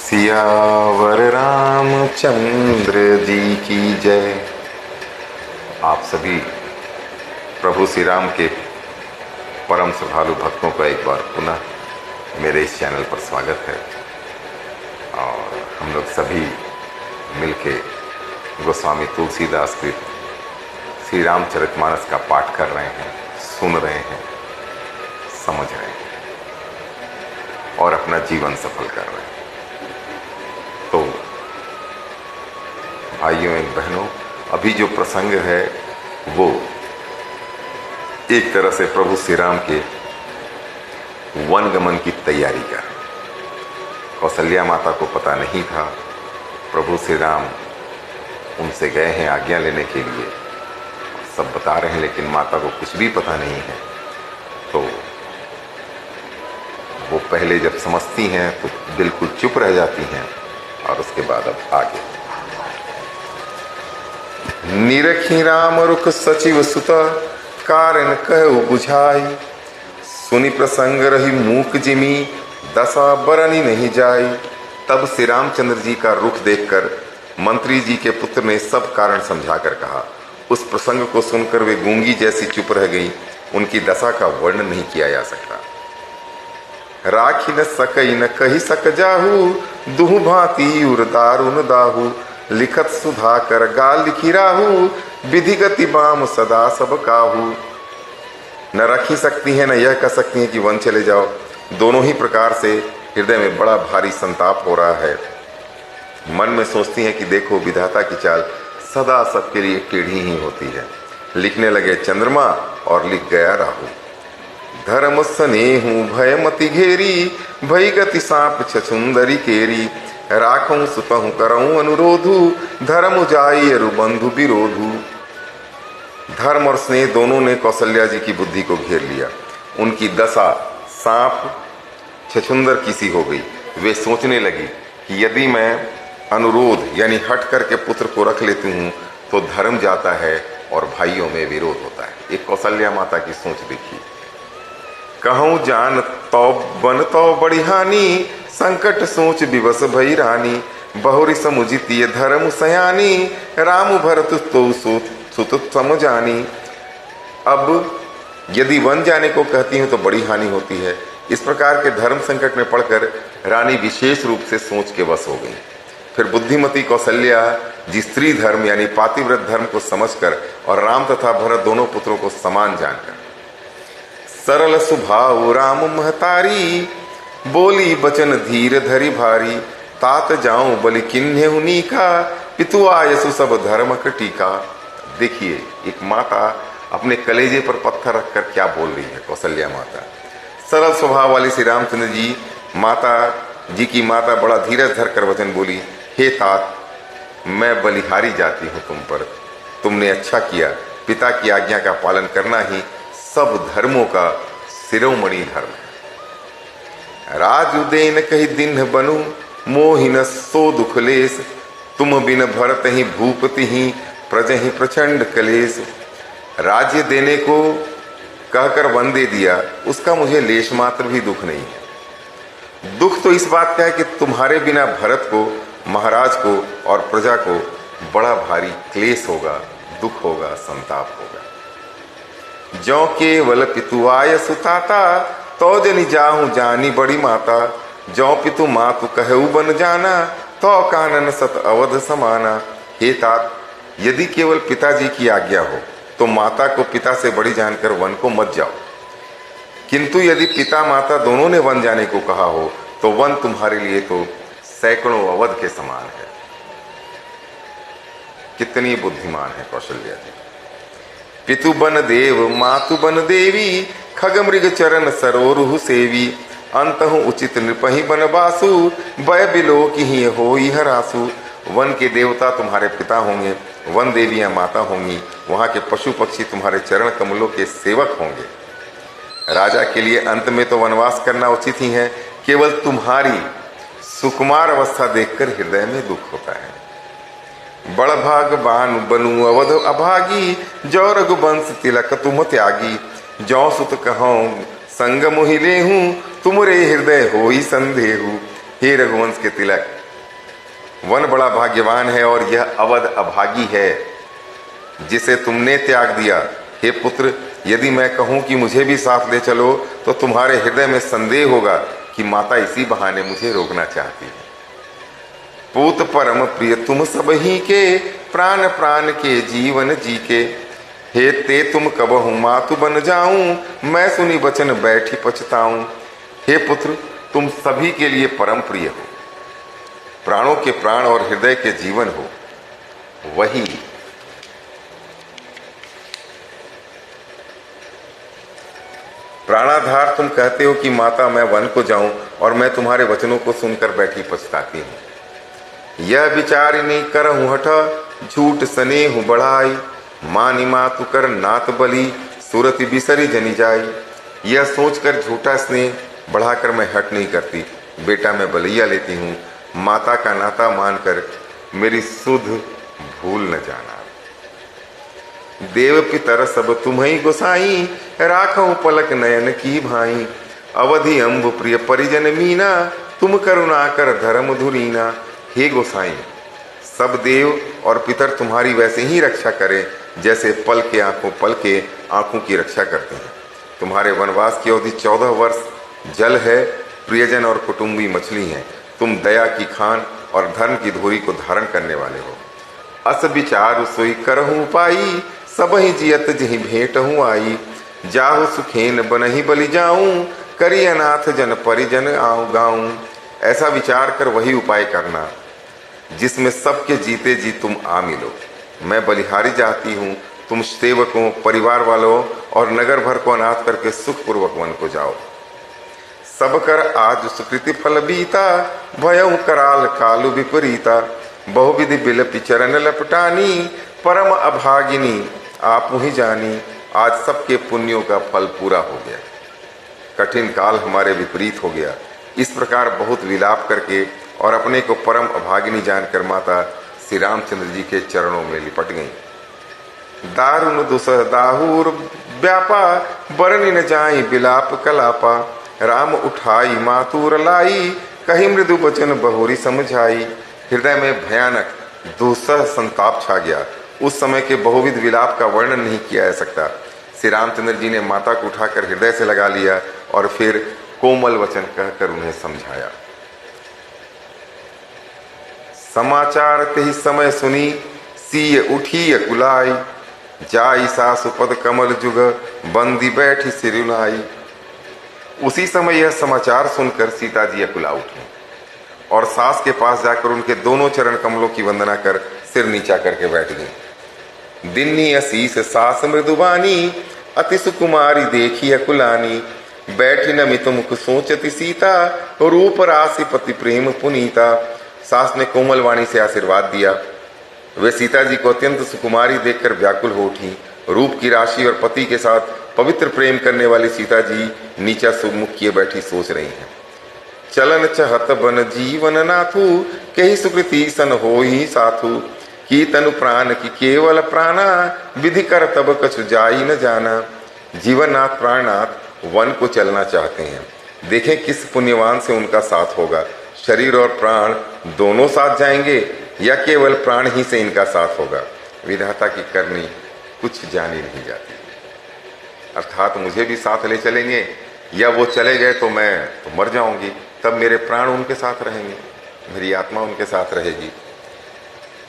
सियावर रामचंद्र जी की जय। आप सभी प्रभु श्री राम के परम श्रद्धालु भक्तों का एक बार पुनः मेरे इस चैनल पर स्वागत है। और हम लोग सभी मिलके गोस्वामी तुलसीदास के श्री रामचरितमानस का पाठ कर रहे हैं, सुन रहे हैं, समझ रहे हैं और अपना जीवन सफल कर रहे हैं। तो भाइयों एवं बहनों, अभी जो प्रसंग है वो एक तरह से प्रभु श्री राम के वनगमन की तैयारी का है। कौशल्या माता को पता नहीं था, प्रभु श्री राम उनसे गए हैं आज्ञा लेने के लिए, सब बता रहे हैं, लेकिन माता को कुछ भी पता नहीं है। तो वो पहले जब समझती हैं तो बिल्कुल चुप रह जाती हैं और उसके बाद अब आगे। निरखी राम रुख सचिव सुता, कारण कहु बुझाई, सुनि प्रसंग रही मूक जिमी, दशा बरनी नहीं जाई। तब श्री रामचंद्र जी का रुख देखकर मंत्री जी के पुत्र ने सब कारण समझाकर कहा। उस प्रसंग को सुनकर वे गूंगी जैसी चुप रह गई। उनकी दशा का वर्णन नहीं किया जा सकता। राखी न सकई न कही सक जाहू, दुहु भांति उर दारुन दाहू, लिखत सुधा कर गाल लिखी राहू, विधिगति बाम सदा सब काहू। न रखी सकती है न यह कह सकती है कि वन चले जाओ। दोनों ही प्रकार से हृदय में बड़ा भारी संताप हो रहा है। मन में सोचती हैं कि देखो विधाता की चाल सदा सबके लिए टेढ़ी ही होती है। लिखने लगे चंद्रमा और लिख गया राहु। धर्म स्नेहू भयमति घेरी, भई गति सांप छछुंदरी केरी, राखूं सुतहु करऊं अनुरोधु, धर्म जाई अरु बंधु विरोधु। धर्म और स्नेह दोनों ने कौशल्या जी की बुद्धि को घेर लिया। उनकी दशा सांप छछुंदर की सी हो गई। वे सोचने लगी कि यदि मैं अनुरोध यानी हट करके पुत्र को रख लेती हूँ तो धर्म जाता है और भाइयों में विरोध होता है। एक कौशल्या माता की सोच देखी। कहूँ जान तो बन तो बड़ी हानि, संकट सोच विवश भई रानी, बहुरी समुजितीय धर्म सयानी, राम भरत तो सुत समझानी। अब यदि वन जाने को कहती हूँ तो बड़ी हानि होती है। इस प्रकार के धर्म संकट में पड़कर रानी विशेष रूप से सोच के वश हो गई। फिर बुद्धिमती कौशल्या जी स्त्री धर्म यानी पातिव्रत धर्म को समझकर और राम तथा भरत दोनों पुत्रों को समान जानकर सरल सुभाव राम महतारी, बोली बचन धीर धरी भारी, तात जाऊं बलि किन्हे उन्हीं का, पितु आयसु सब धर्म टीका। देखिए एक माता अपने कलेजे पर पत्थर रखकर क्या बोल रही है। कौशल्या माता सरल स्वभाव वाली श्री रामचंद्र जी माता जी की माता बड़ा धीरज धर कर वचन बोली, हे तात, मैं बलिहारी जाती हूँ तुम पर। तुमने अच्छा किया। पिता की आज्ञा का पालन करना ही सब धर्मों का शिरोमणि धर्म है। राज उदेन कही दिन बनू, मोहिन सो दुखलेस, तुम बिन भरत ही भूपति ही, प्रज ही प्रचंड कलेस। राज्य देने को कहकर वन दे दिया, उसका मुझे लेश मात्र भी दुख नहीं है। दुख तो इस बात का है कि तुम्हारे बिना भरत को, महाराज को और प्रजा को बड़ा भारी क्लेश होगा, दुख होगा, संताप होगा। जो केवल पितु आय सुताता, तो जनि जाहू जानी बड़ी माता, जो पितु मातु कहु बन जाना, तो कानन सत अवध समाना। हे तात, यदि केवल पिताजी की आज्ञा हो तो माता को पिता से बड़ी जानकर वन को मत जाओ, किंतु यदि पिता माता दोनों ने वन जाने को कहा हो तो वन तुम्हारे लिए तो सैकड़ों अवध के समान है। कितनी बुद्धिमान है कौशल्या जी। पितु बन देव मातु बन देवी, खग मृग चरण सरोरुहु सेवी, अंतहु उचित नृपहि बन बासु, भय बिलो की होई हरासु। वन के देवता तुम्हारे पिता होंगे, वन देवियां माता होंगी, वहां के पशु पक्षी तुम्हारे चरण कमलों के सेवक होंगे। राजा के लिए अंत में तो वनवास करना उचित ही है। केवल तुम्हारी सुकुमार अवस्था देखकर हृदय में दुख होता है। बड़ भागवान बनू अवध अभागी, जो रघुवंश तिलक तुम त्यागी, जो सुत कहूं संग मोहि लेहूं, तुमरे हृदय होई संदेहु। हे रघुवंश के तिलक, वन बड़ा भाग्यवान है और यह अवध अभागी है जिसे तुमने त्याग दिया। हे पुत्र, यदि मैं कहूं कि मुझे भी साथ ले चलो तो तुम्हारे हृदय में संदेह होगा कि माता इसी बहाने मुझे रोकना चाहती है। पूत परम प्रिय तुम सब ही के, प्राण प्राण के जीवन जी के। हे ते तुम कबहु मातु बन जाऊं, मैं सुनी वचन बैठी पछताऊं। हे पुत्र, तुम सभी के लिए परम प्रिय हो, प्राणों के प्राण और हृदय के जीवन हो। वही प्राणाधार तुम कहते हो कि माता मैं वन को जाऊं और मैं तुम्हारे वचनों को सुनकर बैठी पछताती हूं। यह विचारिणी करहूं हठ, झूठ स्नेह बढ़ाई। मानी मातु कर नात बलि, सूरति बिसरी जनी जाई। यह सोचकर झूठा स्नेह बढ़ाकर मैं हट नहीं करती, बेटा मैं बलैया लेती हूँ। माता का नाता मानकर मेरी सुध भूल न जाना। देव पितर सब तुम्हीं गोसाई, राखो पलक नयन की भाई। अवधि अम्ब प्रिय परिजन मीना, तुम करुणा कर धर्म धुरीना। हे गोसाई, सब देव और पितर तुम्हारी वैसे ही रक्षा करें जैसे पल के आंखों की रक्षा करते हैं। तुम्हारे वनवास की अवधि 14 वर्ष जल है, प्रियजन और कुटुंबी मछली हैं। तुम दया की खान और धर्म की धुरी को धारण करने वाले हो। अस विचार सोई करहूं पाई, सबहि जियत जहि भेंट हूँ आई। जाहु सुखेन बनहि बलि जाऊं, करी अनाथ जन परिजन आऊं गाऊं। ऐसा विचार कर वही उपाय करना जिसमें सबके जीते जी तुम आ मिलो। मैं बलिहारी जाती हूँ, तुम सेवकों, परिवार वालों और नगर भर को अनाथ करके सुखपूर्वक वन को जाओ। सब कर आज सुकृति फल बीता, भयउ कराल कालु विपरीता। बहुविधि बिलपि चरण लपटानी, परम अभागिनी आप ही जानी। आज सबके पुण्यों का फल पूरा हो गया, कठिन काल हमारे विपरीत हो गया। इस प्रकार बहुत विलाप करके और अपने को परम अभागिनी जानकर माता श्री रामचंद्र जी के चरणों में लिपट गईं। दारुण दुसह दाहुर व्यापा, बरनी न जाई बिलाप कलापा। राम उठाई मातुर लाई, कही मृदु वचन बहुरी समझाई। हृदय में भयानक दुसह संताप छा गया। उस समय के बहुविध विलाप का वर्णन नहीं किया जा सकता। श्री रामचंद्र जी ने माता को उठाकर हृदय से लगा लिया और फिर कोमल वचन कहकर उन्हें समझाया। समाचार तेहि समय सुनी, सीय उठी अकुलाई। जाई सासु पद कमल जुग, बंदी बैठी सिरुलाई। उसी समय यह समाचार सुनकर सीता जी अकुला उठी और सास के पास जाकर उनके दोनों चरण कमलों की वंदना कर सिर नीचा करके बैठ गई। दिन्नी असीस सास मृदुबानी, अति सुकुमारी देखी अकुलानी। बैठी नमित मुख सोचती सीता, रूप राशि पति प्रेम पुनीता। सास ने कोमल वाणी से आशीर्वाद दिया। वे सीता जी को अत्यंत सुकुमारी देखकर व्याकुल हो उठी। रूप की राशि और पति के साथ पवित्र प्रेम करने वाली सीता जी नीचा सुमुख किए बैठी सोच रही हैं। चलन चहत बन जीवन नाथु, कही सुकृति सन हो ही साथु। की तनु प्राण की केवल प्राणा, विधि कर तब कछु जाई न जाना। जीवननाथ प्राणनाथ वन को चलना चाहते हैं, देखें किस पुण्यवान से उनका साथ होगा। शरीर और प्राण दोनों साथ जाएंगे या केवल प्राण ही से इनका साथ होगा। विधाता की करनी कुछ जानी नहीं जाती। अर्थात मुझे भी साथ ले चलेंगे या वो चले गए तो मैं तो मर जाऊंगी, तब मेरे प्राण उनके साथ रहेंगे, मेरी आत्मा उनके साथ रहेगी।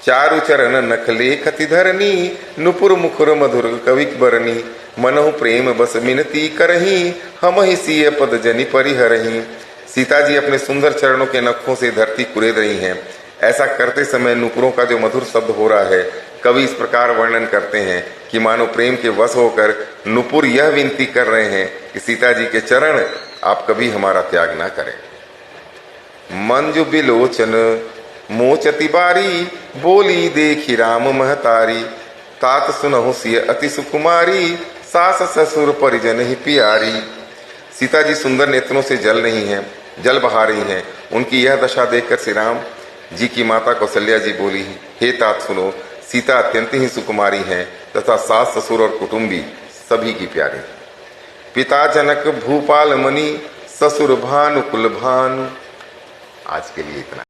चारु चरण नखले खति धरनी, नुपुर मुखुर मधुर कविक बरनी। मनहु प्रेम बस मिनती करही, हम ही सीय पद जनि परिहरही। सीता जी अपने सुंदर चरणों के नखों से धरती कुरेद रही हैं। ऐसा करते समय नुपुरों का जो मधुर शब्द हो रहा है, कवि इस प्रकार वर्णन करते हैं कि मानो प्रेम के वश होकर नुपुर यह विनती कर रहे हैं कि सीता जी के चरण आप कभी हमारा त्याग ना करें। मंजु बिलोचन मोचति बारी, बोली देखी राम महतारी। तात सुनहु सिय अति सुकुमारी, सास ससुर परिजन ही प्यारी। सीता जी सुंदर नेत्रों से जल बहा रही हैं। उनकी यह दशा देखकर श्री राम जी की माता कौशल्या जी बोली, हे तात सुनो, सीता अत्यंत ही सुकुमारी हैं तथा सास ससुर और कुटुंबी सभी की प्यारी। पिता जनक भूपाल मणि, ससुर भानु कुल भानु। आज के लिए इतना।